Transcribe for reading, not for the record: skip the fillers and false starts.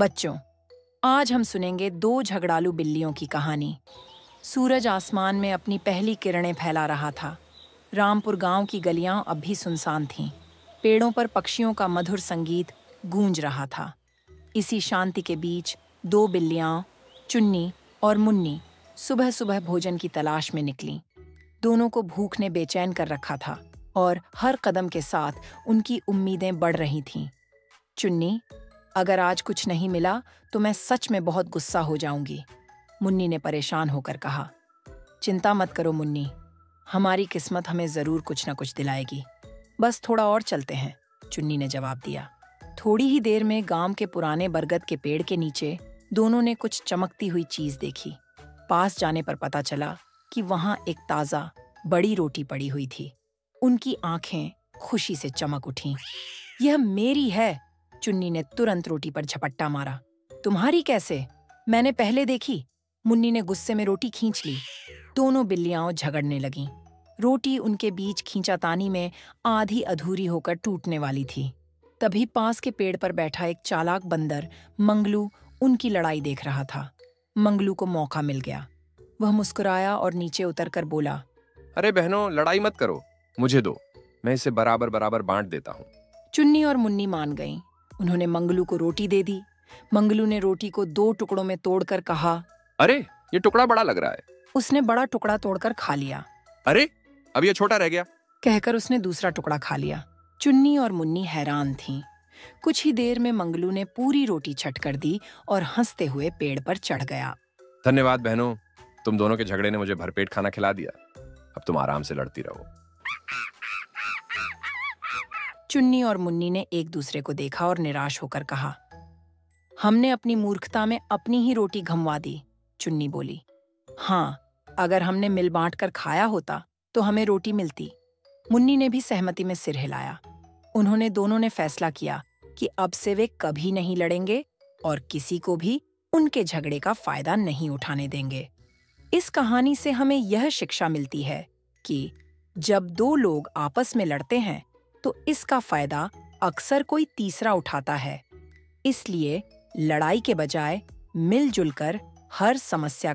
बच्चों, आज हम सुनेंगे दो झगड़ालू बिल्लियों की कहानी। सूरज आसमान में अपनी पहली किरणें फैला रहा था। रामपुर गांव की गलियां अब भी सुनसान थीं। पेड़ों पर पक्षियों का मधुर संगीत गूंज रहा था। इसी शांति के बीच दो बिल्लियां, चुन्नी और मुन्नी, सुबह सुबह भोजन की तलाश में निकलीं। दोनों को भूख ने बेचैन कर रखा था और हर कदम के साथ उनकी उम्मीदें बढ़ रही थीं। चुन्नी, अगर आज कुछ नहीं मिला तो मैं सच में बहुत गुस्सा हो जाऊंगी, मुन्नी ने परेशान होकर कहा। चिंता मत करो मुन्नी, हमारी किस्मत हमें जरूर कुछ न कुछ दिलाएगी। बस थोड़ा और चलते हैं, चुन्नी ने जवाब दिया। थोड़ी ही देर में गांव के पुराने बरगद के पेड़ के नीचे दोनों ने कुछ चमकती हुई चीज देखी। पास जाने पर पता चला कि वहां एक ताजा, बड़ी रोटी पड़ी हुई थी। उनकी आंखें खुशी से चमक उठीं। यह मेरी है, चुन्नी ने तुरंत रोटी पर झपट्टा मारा। तुम्हारी कैसे? मैंने पहले देखी, मुन्नी ने गुस्से में रोटी खींच ली। दोनों बिल्लियां झगड़ने लगीं। रोटी उनके बीच खींचातानी में आधी अधूरी होकर टूटने वाली थी। तभी पास के पेड़ पर बैठा एक चालाक बंदर मंगलू उनकी लड़ाई देख रहा था। मंगलू को मौका मिल गया। वह मुस्कुराया और नीचे उतरकर बोला, अरे बहनों, लड़ाई मत करो, मुझे दो, मैं इसे बराबर बराबर बांट देता हूँ। चुन्नी और मुन्नी मान गईं। उन्होंने मंगलू को रोटी दे दी। मंगलू ने रोटी को 2 टुकड़ों में तोड़कर कहा, अरे ये टुकड़ा बड़ा लग रहा है। उसने बड़ा टुकड़ा तोड़कर खा लिया। अरे अब ये छोटा रह गया, कहकर उसने दूसरा टुकड़ा खा लिया। चुन्नी और मुन्नी हैरान थीं। कुछ ही देर में मंगलू ने पूरी रोटी छट कर दी और हंसते हुए पेड़ पर चढ़ गया। धन्यवाद बहनों, तुम दोनों के झगड़े ने मुझे भरपेट खाना खिला दिया। अब तुम आराम से लड़ती रहो। चुन्नी और मुन्नी ने एक दूसरे को देखा और निराश होकर कहा, हमने अपनी मूर्खता में अपनी ही रोटी घमवा दी। चुन्नी बोली, हाँ, अगर हमने मिल बांट कर खाया होता तो हमें रोटी मिलती। मुन्नी ने भी सहमति में सिर हिलाया। उन्होंने दोनों ने फैसला किया कि अब से वे कभी नहीं लड़ेंगे और किसी को भी उनके झगड़े का फायदा नहीं उठाने देंगे। इस कहानी से हमें यह शिक्षा मिलती है कि जब दो लोग आपस में लड़ते हैं तो इसका फायदा अक्सर कोई तीसरा उठाता है। इसलिए लड़ाई के बजाय मिलजुल कर हर समस्या